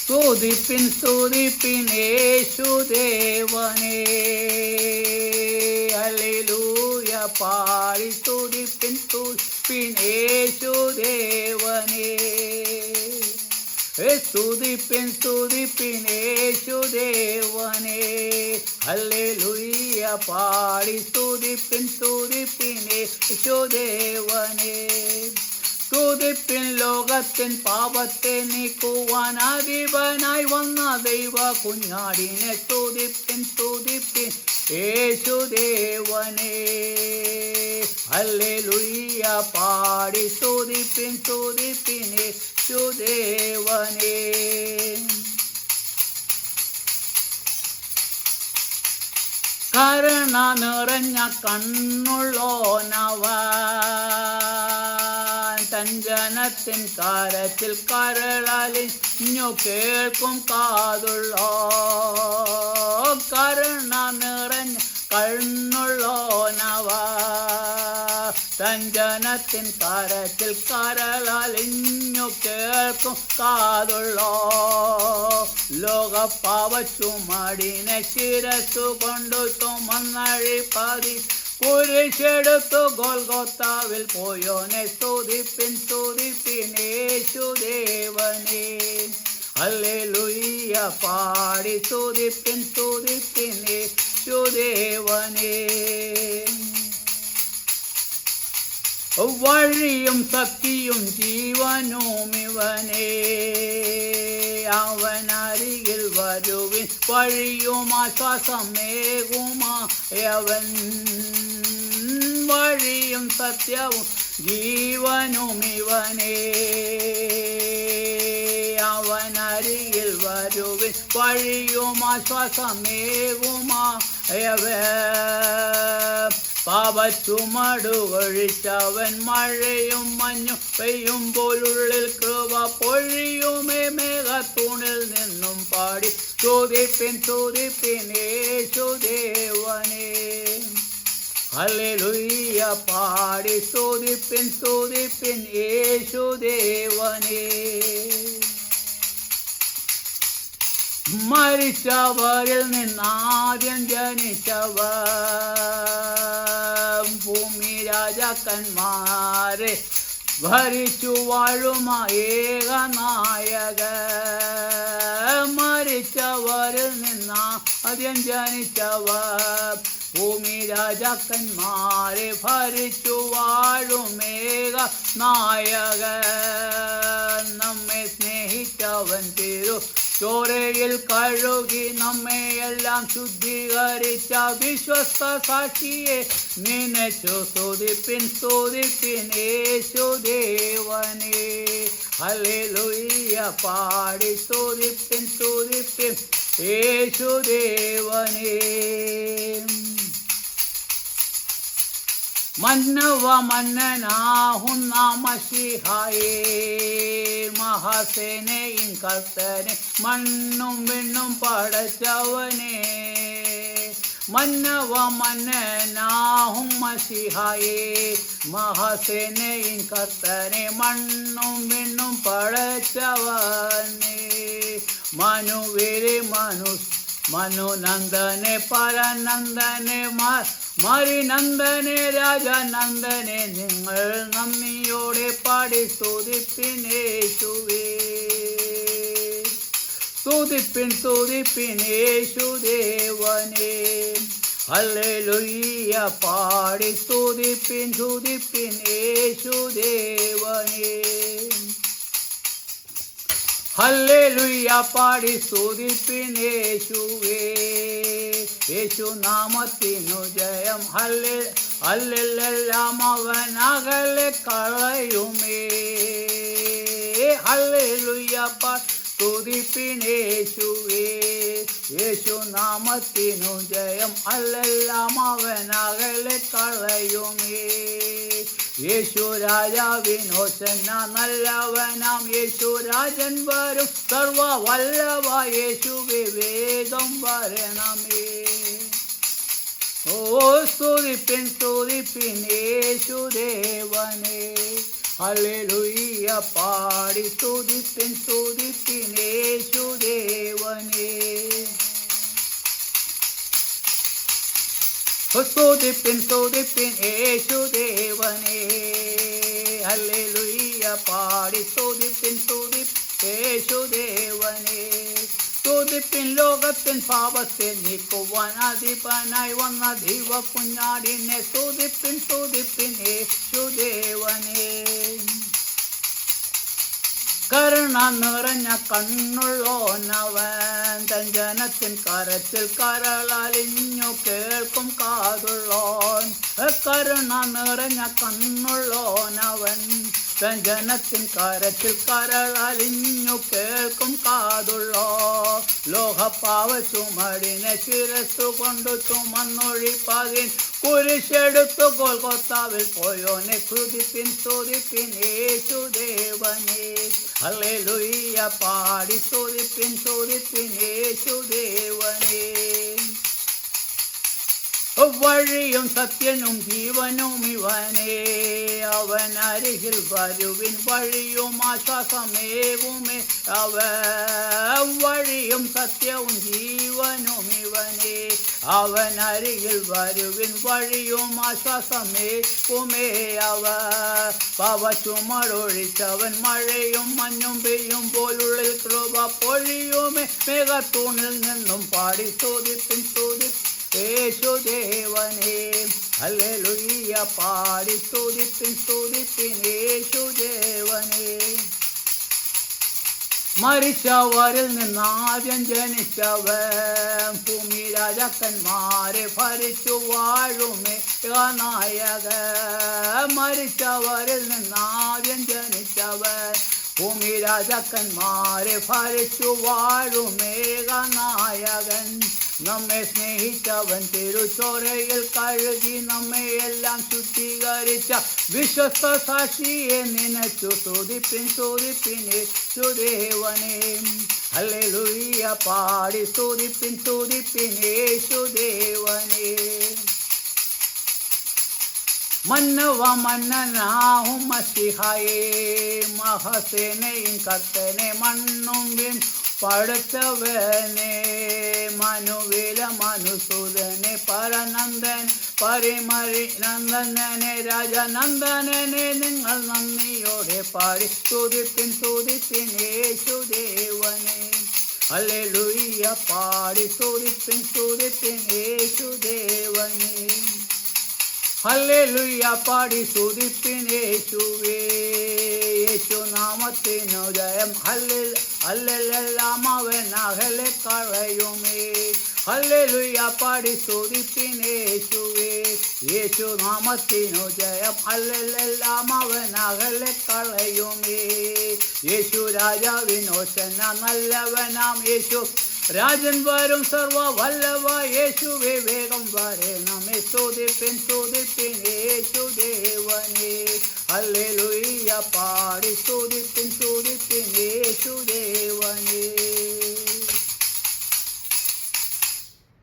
സ്തുതിപ്പിൻ സ്തുതിപ്പിൻ യേശുദേവനേ. Hallelujah പാടി സ്തുതിപ്പിൻ സ്തുതിപ്പിൻ യേശുദേവനേ. സ്തുതിപ്പിൻ സ്തുതിപ്പിൻ യേശുദേവനേ. Hallelujah പാടി സ്തുതിപ്പിൻ സ്തുതിപ്പിൻ യേശുദേവനേ. സ്തുതിപ്പിൻ ലോകത്തിൻ പാപത്തെ നീക്കുവാൻ അധിപനായി വന്ന ദൈവ കുഞ്ഞാടിനെ. സ്തുതിപ്പിൻ സ്തുതിപ്പിൻ യേശുദേവനേ. ഹല്ലേലൂയ പാടി സ്തുതിപ്പിൻ സ്തുതിപ്പിൻ യേശുദേവനേ. കരുണ നിറഞ്ഞ കണ്ണുള്ളോനവൻ തൻ ജനത്തിൻ കരച്ചിൽ കരളലിഞ്ഞു കേൾക്കും കാതുള്ളോ. കരുണ നിറഞ്ഞ കണ്ണുള്ളോനവൻ തൻ ജനത്തിൻ കരച്ചിൽ കരളലിഞ്ഞു കേൾക്കും കാതുള്ളോ. ലോകപാപച്ചുമടിനെ ശിരസ്സു കൊണ്ടു ചുമന്നഴിപ്പതി കുരിശെടുത്തു ഗോൽഗോത്താവിൽ പോയോനെ. സ്തുതിപ്പിൻ സ്തുതിപ്പിൻ യേശുദേവനേ. ഹല്ലേലൂയ പാടി സ്തുതിപ്പിൻ സ്തുതിപ്പിൻ യേശുദേവനേ. വഴിയും സത്യവും ജീവനും ഇവനേ. അവനരികിൽ വരുവിൻ വഴിയും ആശ്വാസമേകുമായവൻ. വഴിയും സത്യവും ജീവനും ഇവനേ. അവനരികിൽ വരുവിൻ വഴിയും ആശ്വാസമേകുമായവൻ. പാപച്ചുമടുകൊഴിച്ചവൻ മഴയും മഞ്ഞും പെയ്യുമ്പോഴുള്ളിൽ കൃപ പൊഴിയുമേ. മേഘത്തൂണിൽ നിന്നും പാടി സ്തുതിപ്പിൻ സ്തുതിപ്പിൻ യേശുദേവനേ. ഹല്ലേലൂയ പാടി സ്തുതിപ്പിൻ സ്തുതിപ്പിൻ യേശുദേവനേ. മരിച്ചവരിൽ നിന്നാദ്യം ജനിച്ചവൻ ഭൂമി രാജാക്കന്മാരെ ഭരിച്ചു വാഴുമ ഏകനായകൻ. മരിച്ചവരിൽ നിന്നാദ്യം ജനിച്ചവൻ ഭൂമി രാജാക്കന്മാരെ ഭരിച്ചു വാഴുമേക നായകൻ. നമ്മെ സ്നേഹിച്ചവൻ തിരു ചോരയിൽ കഴുകി നമ്മെയെല്ലാം ശുദ്ധീകരിച്ച വിശ്വസ്ത സാക്ഷിയെ നിനച്ചു സ്തുതിപ്പിൻ സ്തുതിപ്പിൻ യേശുദേവനേ. ഹല്ലേലൂയ പാടി സ്തുതിപ്പിൻ സ്തുതിപ്പിൻ യേശുദേവനേ. മന്നവ മന്നനാഹുന്ന മശിഹായേ. മഹാസേനയും കർത്തനെ മണ്ണും വിണ്ണും പടച്ചവനേ. മന്നവ മന്നനാഹും മശിഹായേ. മഹാസേനയും കർത്തനെ മണ്ണും വിണ്ണും പടച്ചവനേ. മനുവിരെ മനുനന്ദനെ പരനന്ദനെ മരിനന്ദനെ രാജനന്ദനെ. നിങ്ങൾ നന്ദിയോടെ പാടി സ്തുതിപ്പിൻ യേശുവേ. സ്തുതിപ്പിൻ സ്തുതിപ്പിൻ യേശുദേവനേ. ഹല്ലേലൂയ പാടി സ്തുതിപ്പിൻ സ്തുതിപ്പിൻ യേശുദേവനേ. ഹല്ലേലൂയ പാടി സ്തുതിപ്പിൻ യേശുവേ. യേശുനാമത്തിനു ജയം. ഹല്ലേലെല്ലാം അവൻ അകലെ കളയുമേ. ഹല്ലേലൂയ പാടി സ്തുതിപ്പിൻ യേശുവേ. യേശുനാമത്തിനു ജയം. ഹല്ലേലെല്ലാം അവൻ അകലെ കളയുമേ. യേശു രാജാവിനോശന്ന നല്ലവനാം യേശു രാജൻ വരും. സർവ വല്ലഭ യേശുവേ വേഗം വരണമേ. ഓ സ്തുതിപ്പിൻ സ്തുതിപ്പിൻ യേശുദേവനേ. ഹല്ലേലൂയ പാടി സ്തുതിപ്പിൻ സ്തുതിപ്പിൻ യേശുദേവനേ. സ്തുതിപ്പിൻ സ്തുതിപ്പിൻ യേശുദേവനെ. ഹല്ലേലൂയ പാടി സ്തുതിപ്പിൻ സ്തുതിപ്പിൻ യേശുദേവനെ. സ്തുതിപ്പിൻ ലോകത്തിൻ പാപത്തെ നീക്കുവാൻ അധിപനായി വന്ന ദൈവ കുഞ്ഞാടിനെ. സ്തുതിപ്പിൻ സ്തുതിപ്പിൻ യേശുദേവനെ. കരുണ നിറഞ്ഞ കണ്ണുള്ളോനവൻ, തൻ ജനത്തിൻ കരച്ചിൽ കരളലിഞ്ഞു കേൾക്കും കാതുള്ളോൻ. കരുണ നിറഞ്ഞ കണ്ണുള്ളോനവൻ, തൻ ജനത്തിൻ കരച്ചിൽ കരളലിഞ്ഞു കേൾക്കും കാതുള്ളോ. ലോകപ്പാവ ചുമടിനെ ശിരസ്സു കൊണ്ടു ചുമന്നൊഴിപ്പതിൻ കുരിശെടുത്തു ഗോൽഗോത്താവിൽ പോയോനെ. സ്തുതിപ്പിൻ സ്തുതിപ്പിൻ യേശുദേവനെ. ഹല്ലേലൂയ പാടി സ്തുതിപ്പിൻ സ്തുതിപ്പിൻ യേശുദേവനെ. വഴിയും സത്യനും ജീവനും ഇവനേ, അവൻ അരികിൽ വരുവിൻ വഴിയും ആശ്വാസമേകുമേ. വഴിയും സത്യവും ജീവനും ഇവനേ, അവൻ അരികിൽ വരുവിൻ വഴിയും ആശ്വാസമേകുമേ. പാപച്ചുമടൊഴിച്ചവൻ മഴയും മഞ്ഞും പെയ്യുമ്പോഴുള്ളിൽ കൃപ പൊഴിയുമേ. മേഘത്തൂണിൽ നിന്നും പാടി സ്തുതിപ്പിൻ സ്തുതിപ്പിൻ യേശുദേവനെ. ഹല്ലേലൂയ പാടി സ്തുതിപ്പിൻ സ്തുതിപ്പിൻ യേശുദേവനെ. മരിച്ചവരിൽ നിന്നാദ്യം ജനിച്ചവൻ, ഭൂമി രാജാക്കന്മാരെ ഭരിച്ചു വാഴുമേ നായക. മരിച്ചവരിൽ നിന്നാദ്യം ജനിച്ചവൻ, ഭൂമി രാജാക്കന്മാരെ ഭരിച്ചു വാഴുമേഘനായകൻ. നമ്മെ സ്നേഹിച്ചവൻ തിരുച്ചോരയിൽ കഴുകി നമ്മെയെല്ലാം ശുദ്ധീകരിച്ച വിശ്വസ്ത സാക്ഷിയെ നിനച്ചു. സ്തുതിപ്പിൻ സ്തുതിപ്പിൻ യേശുദേവനെ. ഹല്ലേലൂയ പാടി സ്തുതിപ്പിൻ സ്തുതിപ്പിൻ യേശുദേവനെ. മന്നവ മന്നനാഹും മസിഹായേ, മഹസേനയും കർത്തനെ മണ്ണും വിൻ പടുത്തവനെ. മനുവില മനുസൂദനെ പരനന്ദൻ പരിമരി നന്ദനെ രാജനന്ദനെ. നിങ്ങൾ നന്ദിയോടെ പാടി സ്തുതിപ്പിൻ സ്തുതിപ്പിൻ യേശുദേവനെ. ഹല്ലേലൂയ പാടി സ്തുതിപ്പിൻ സ്തുതിപ്പിൻ യേശുദേവനെ. ഹല്ലേലൂയ പാടി സ്തുതിപ്പിൻ യേശുവേ. യേശുനാമത്തിനു ജയം. ഹല്ലേലെല്ലാം അവൻ അകലെ കളയുമേ. ഹല്ലേലൂയ പാടി സ്തുതിപ്പിൻ യേശുവേ. യേശുനാമത്തിനു ജയം. ഹല്ലേലെല്ലാം അവൻ അകലെ കളയുമേ. യേശു രാജാവിനോശന നല്ലവനാം യേശു രാജൻ വരും സർവ വല്ലഭ യേശുവേ. വേഗം വരണമേ. സ്തുതിപ്പിൻ സ്തുതിപ്പിൻ യേശുദേവനെ. ഹല്ലേലൂയ പാടി സ്തുതിപ്പിൻ സ്തുതിപ്പിൻ യേശുദേവനെ.